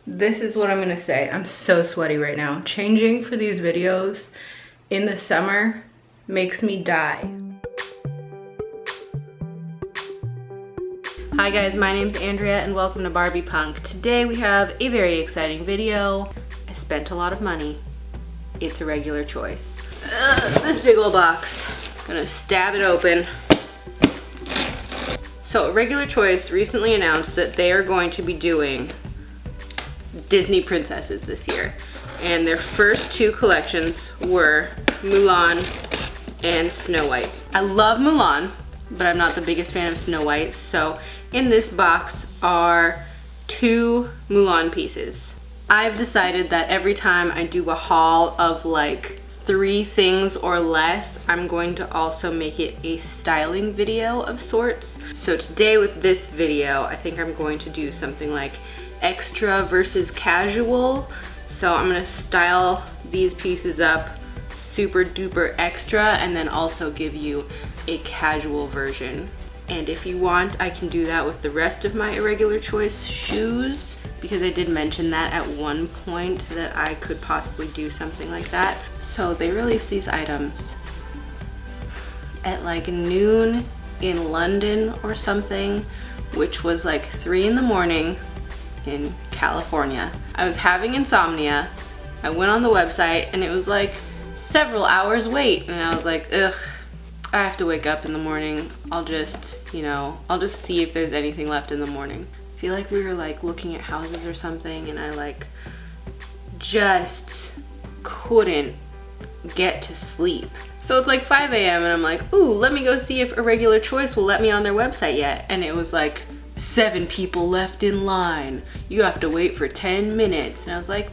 This is what I'm gonna say. I'm so sweaty right now. Changing for these videos in the summer makes me die. Hi guys, my name's Andrea and welcome to BarbiePunk. Today we have a very exciting video. I spent a lot of money. It's Irregular Choice. This big old box. Gonna stab it open. So Irregular Choice recently announced that they are going to be doing Disney princesses this year. And their first two collections were Mulan and Snow White. I love Mulan, but I'm not the biggest fan of Snow White. So in this box are two Mulan pieces. I've decided that every time I do a haul of like 3 things or less, I'm going to also make it a styling video of sorts. So today with this video, I think I'm going to do something like extra versus casual. So I'm gonna style these pieces up super duper extra and then also give you a casual version. And if you want, I can do that with the rest of my Irregular Choice shoes, because I did mention that at one point that I could possibly do something like that. So they released these items at like noon in London or something, which was like 3 in the morning in California. I was having insomnia. I went on the website and it was like several hours wait, and I was like, ugh, I have to wake up in the morning. I'll just see if there's anything left in the morning. I feel like we were like looking at houses or something and I like just couldn't get to sleep. So it's like 5 a.m. and I'm like, ooh, let me go see if Irregular Choice will let me on their website yet. And it was like 7 people left in line. You have to wait for 10 minutes. And I was like,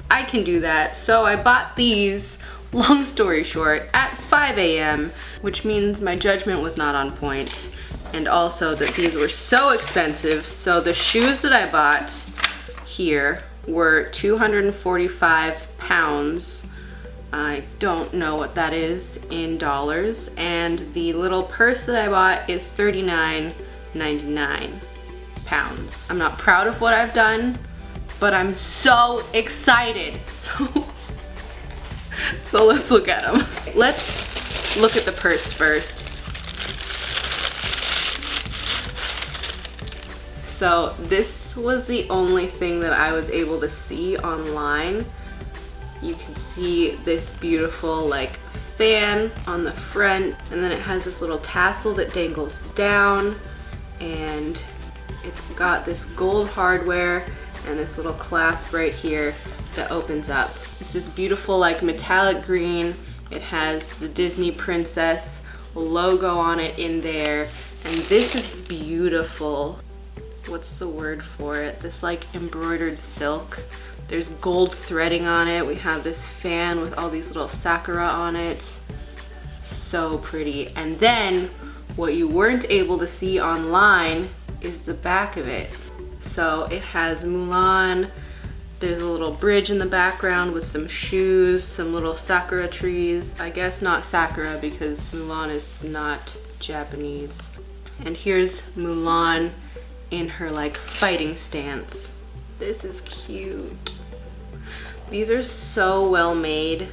I can do that. So I bought these, long story short, at 5 a.m., which means my judgment was not on point. And also that these were so expensive. So the shoes that I bought here were 245 pounds. I don't know what that is in dollars. And the little purse that I bought is 39.99 pounds. I'm not proud of what I've done, but I'm so excited. So let's look at them. Let's look at the purse first. So this was the only thing that I was able to see online. You can see this beautiful like fan on the front, and then it has this little tassel that dangles down, and it's got this gold hardware and this little clasp right here that opens up. It's this beautiful like metallic green. It has the Disney princess logo on it in there, and this is beautiful. What's the word for it? This like embroidered silk. There's gold threading on it. We have this fan with all these little sakura on it. So pretty. And then what you weren't able to see online is the back of it. So it has Mulan. There's a little bridge in the background with some shoes, some little sakura trees. I guess not sakura because Mulan is not Japanese. And here's Mulan in her like fighting stance. This is cute. These are so well made.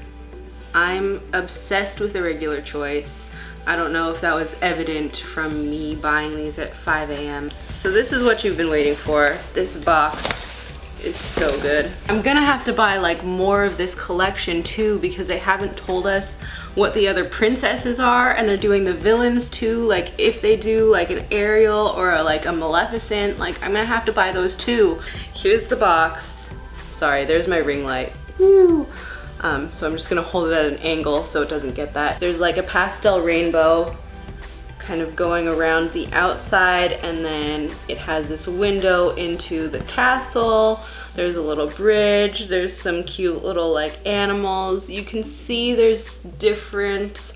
I'm obsessed with Irregular Choice. I don't know if that was evident from me buying these at 5 a.m. So this is what you've been waiting for. This box is so good. I'm gonna have to buy like more of this collection too, because they haven't told us what the other princesses are, and they're doing the villains too. Like if they do like an Ariel or like a Maleficent, like I'm gonna have to buy those too. Here's the box. Sorry, there's my ring light. Woo. So I'm just gonna hold it at an angle so it doesn't get that. There's like a pastel rainbow kind of going around the outside, and then it has this window into the castle. There's a little bridge. There's some cute little like animals. You can see there's different,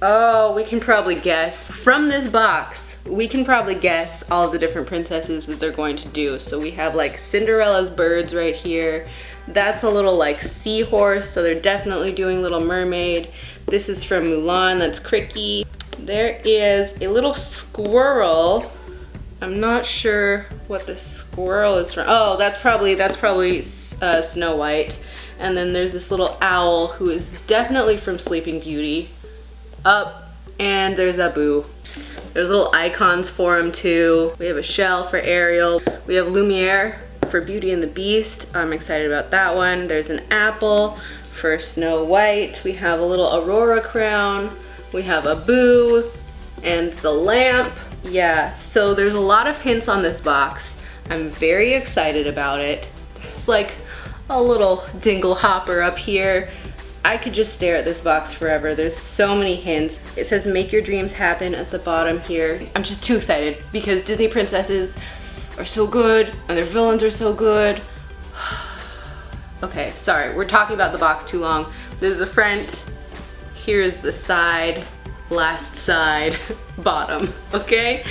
oh, we can probably guess. From this box, we can probably guess all of the different princesses that they're going to do. So we have like Cinderella's birds right here. That's a little like seahorse, so they're definitely doing Little Mermaid. This is from Mulan, that's Cricky. There is a little squirrel I'm not sure what the squirrel is from. Oh, that's probably Snow White. And then there's this little owl who is definitely from Sleeping Beauty. And there's Abu. There's little icons for him too. We have a shell for Ariel. We have Lumiere for Beauty and the Beast. I'm excited about that one. There's an apple for Snow White. We have a little Aurora crown. We have Abu and the lamp. Yeah, so there's a lot of hints on this box. I'm very excited about it. There's like a little dingle hopper up here. I could just stare at this box forever. There's so many hints. It says make your dreams happen at the bottom here. I'm just too excited because Disney princesses are so good and their villains are so good. Okay, sorry, we're talking about the box too long. There's the front, here's the side, last side, bottom, okay?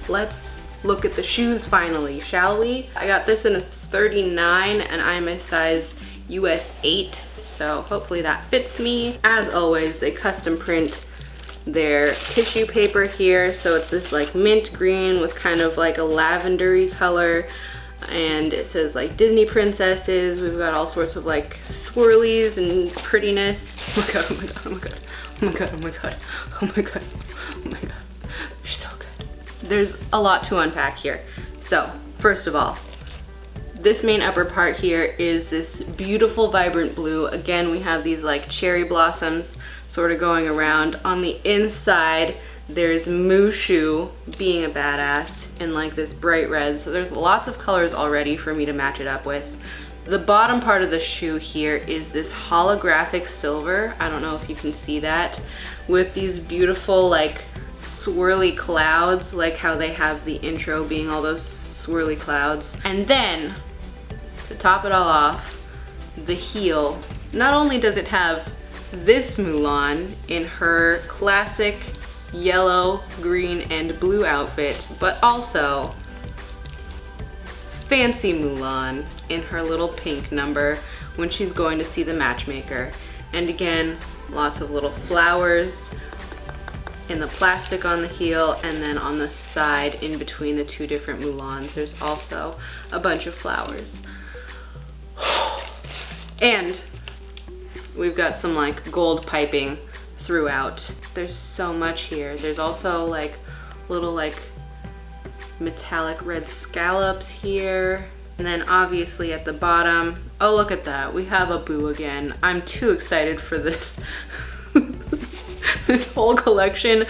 Let's look at the shoes finally, shall we? I got this in a 39 and I'm a size US 8, so hopefully that fits me. As always, they custom print their tissue paper here, so it's this like mint green with kind of like a lavendery color, and it says like Disney princesses. We've got all sorts of like swirlies and prettiness. Oh my god, oh my god, oh my god, oh my god, oh my god, oh my god, oh my god. They're so good. There's a lot to unpack here. So, first of all, this main upper part here is this beautiful vibrant blue. Again, we have these like cherry blossoms sort of going around. On the inside, there's Mushu being a badass in like this bright red. So there's lots of colors already for me to match it up with. The bottom part of the shoe here is this holographic silver. I don't know if you can see that, with these beautiful like swirly clouds, like how they have the intro being all those swirly clouds. And then, to top it all off, the heel. Not only does it have this Mulan in her classic yellow, green, and blue outfit, but also fancy Mulan in her little pink number when she's going to see the matchmaker. And again, lots of little flowers in the plastic on the heel, and then on the side in between the two different Mulans, there's also a bunch of flowers. And we've got some like gold piping throughout. There's so much here. There's also like little like metallic red scallops here. And then obviously at the bottom, oh look at that, we have Abu again. I'm too excited for this this whole collection.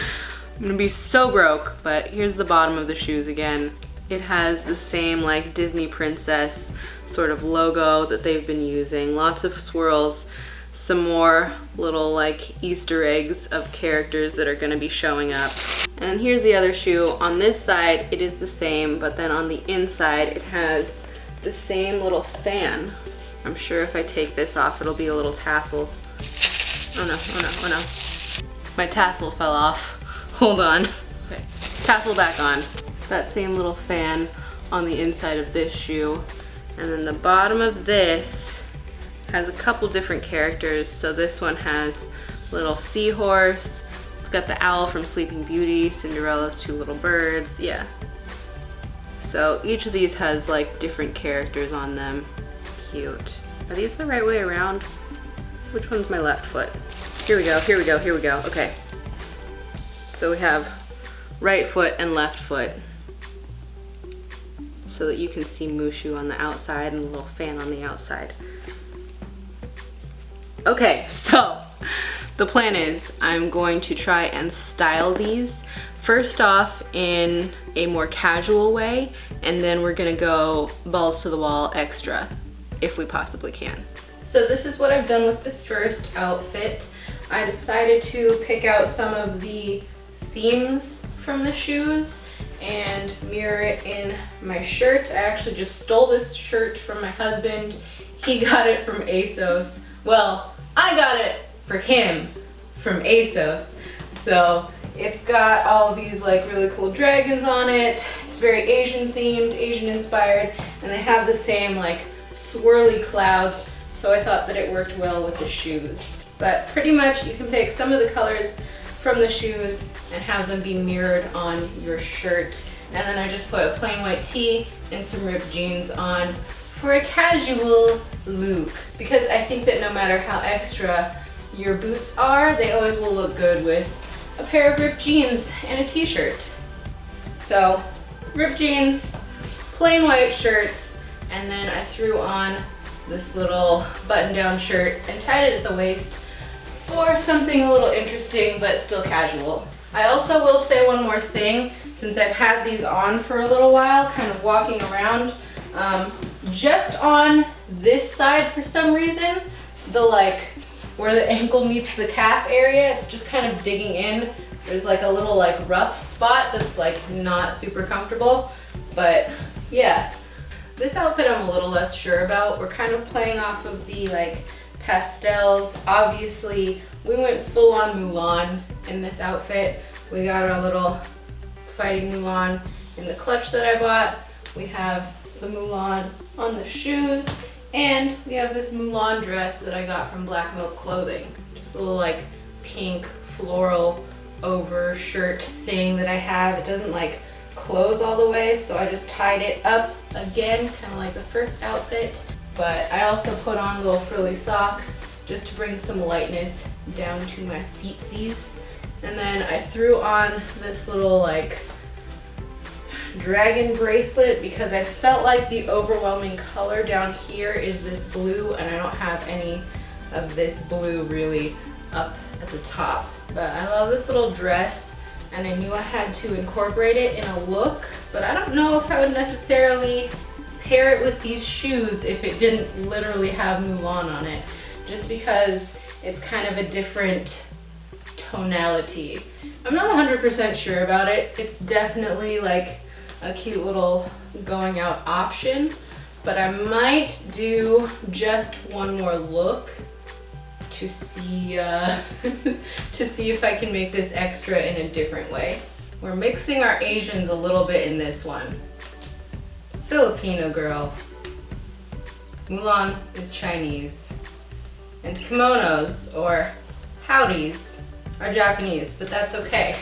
I'm gonna be so broke, but here's the bottom of the shoes again. It has the same like Disney princess sort of logo that they've been using. Lots of swirls, some more little like Easter eggs of characters that are gonna be showing up. And here's the other shoe. On this side, it is the same, but then on the inside, it has the same little fan. I'm sure if I take this off, it'll be a little tassel. Oh no, oh no, oh no. My tassel fell off. Hold on. Okay, tassel back on. That same little fan on the inside of this shoe. And then the bottom of this has a couple different characters. So this one has little seahorse. It's got the owl from Sleeping Beauty, Cinderella's two little birds, yeah. So each of these has like different characters on them. Cute. Are these the right way around? Which one's my left foot? Here we go, here we go, here we go. Okay. So we have right foot and left foot, so that you can see Mushu on the outside and the little fan on the outside. Okay, so the plan is I'm going to try and style these first off in a more casual way, and then we're gonna go balls to the wall extra if we possibly can. So this is what I've done with the first outfit. I decided to pick out some of the themes from the shoes and mirror it in my shirt. I actually just stole this shirt from my husband. He got it from ASOS. Well, I got it for him from ASOS. So it's got all these like really cool dragons on it. It's very Asian themed, Asian inspired, and they have the same like swirly clouds. So I thought that it worked well with the shoes. But pretty much you can pick some of the colors from the shoes and have them be mirrored on your shirt. And then I just put a plain white tee and some ripped jeans on for a casual look. Because I think that no matter how extra your boots are, they always will look good with a pair of ripped jeans and a t-shirt. So, ripped jeans, plain white shirt, and then I threw on this little button-down shirt and tied it at the waist for something a little interesting but still casual. I also will say one more thing, since I've had these on for a little while, kind of walking around, just on this side for some reason, the like where the ankle meets the calf area, it's just kind of digging in. There's like a little like rough spot that's like not super comfortable, but yeah. This outfit I'm a little less sure about. We're kind of playing off of the like pastels. Obviously, we went full on Mulan in this outfit. We got our little fighting Mulan in the clutch that I bought. We have the Mulan on the shoes, and we have this Mulan dress that I got from Black Milk Clothing. Just a little like pink floral over shirt thing that I have. It doesn't like close all the way, so I just tied it up again, kind of like the first outfit. But I also put on little frilly socks just to bring some lightness down to my feetsies. And then I threw on this little like dragon bracelet because I felt like the overwhelming color down here is this blue, and I don't have any of this blue really up at the top. But I love this little dress, and I knew I had to incorporate it in a look, but I don't know if I would necessarily pair it with these shoes if it didn't literally have Mulan on it, just because it's kind of a different tonality. I'm not 100% sure about it. It's definitely like a cute little going out option, but I might do just one more look to see to see if I can make this extra in a different way. We're mixing our Asians a little bit in this one. Filipino girl. Mulan is Chinese. And kimonos, or howdies, are Japanese, but that's okay.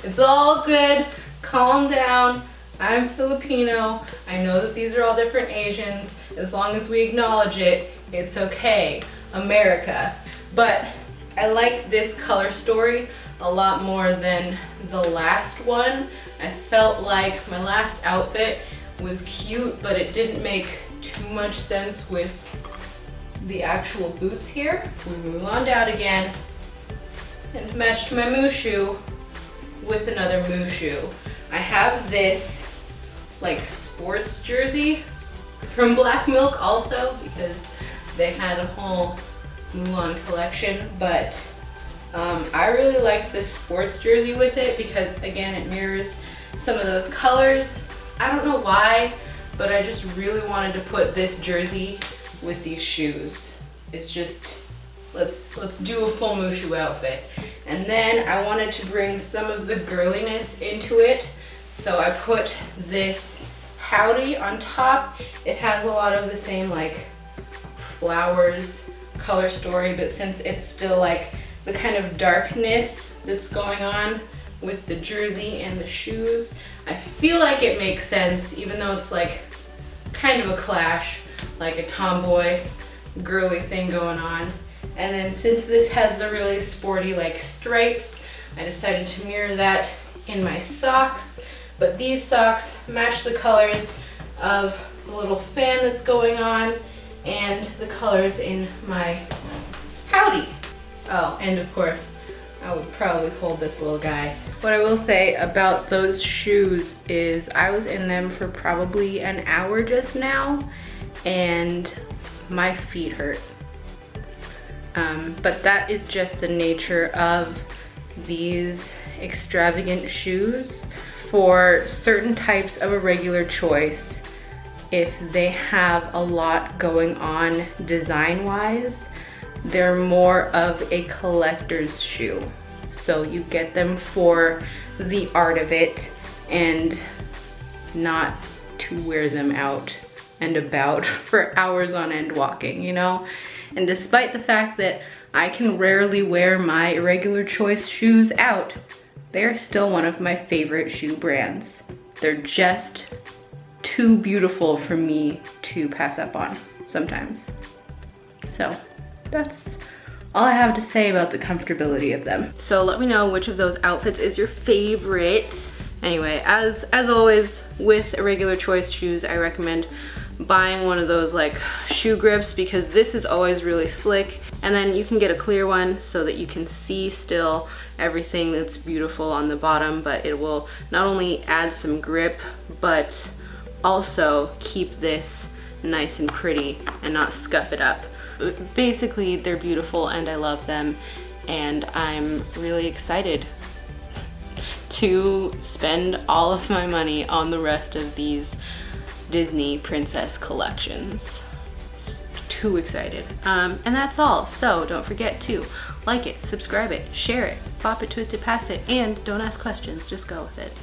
It's all good. Calm down. I'm Filipino. I know that these are all different Asians. As long as we acknowledge it, it's okay. America. But I like this color story a lot more than the last one. I felt like my last outfit was cute, but it didn't make too much sense with the actual boots here. We move on down again and matched my Mushu with another Mushu. I have this like sports jersey from Black Milk also because they had a whole Mulan collection, but I really liked this sports jersey with it because again it mirrors some of those colors. I don't know why, but I just really wanted to put this jersey with these shoes. It's just, let's do a full Mushu outfit. And then I wanted to bring some of the girliness into it, so I put this howdy on top. It has a lot of the same like flowers color story, but since it's still like the kind of darkness that's going on with the jersey and the shoes, I feel like it makes sense, even though it's like kind of a clash, like a tomboy girly thing going on. And then since this has the really sporty like stripes, I decided to mirror that in my socks. But these socks match the colors of the little fan that's going on and the colors in my howdy. Oh, and of course, I would probably hold this little guy. What I will say about those shoes is I was in them for probably an hour just now, and my feet hurt. But that is just the nature of these extravagant shoes. For certain types of Irregular Choice, if they have a lot going on design-wise, they're more of a collector's shoe. So you get them for the art of it and not to wear them out and about for hours on end walking, you know? And despite the fact that I can rarely wear my Irregular Choice shoes out, They're still one of my favorite shoe brands. They're just too beautiful for me to pass up on sometimes. So that's all I have to say about the comfortability of them. So let me know which of those outfits is your favorite. Anyway, as always with Irregular Choice shoes, I recommend buying one of those like shoe grips because this is always really slick, and then you can get a clear one so that you can see still everything that's beautiful on the bottom, but it will not only add some grip but also keep this nice and pretty and not scuff it up. Basically, they're beautiful and I love them, and I'm really excited to spend all of my money on the rest of these Disney princess collections. Too excited. And that's all. So don't forget to like it, subscribe it, share it, pop it, twist it, pass it, and don't ask questions, just go with it.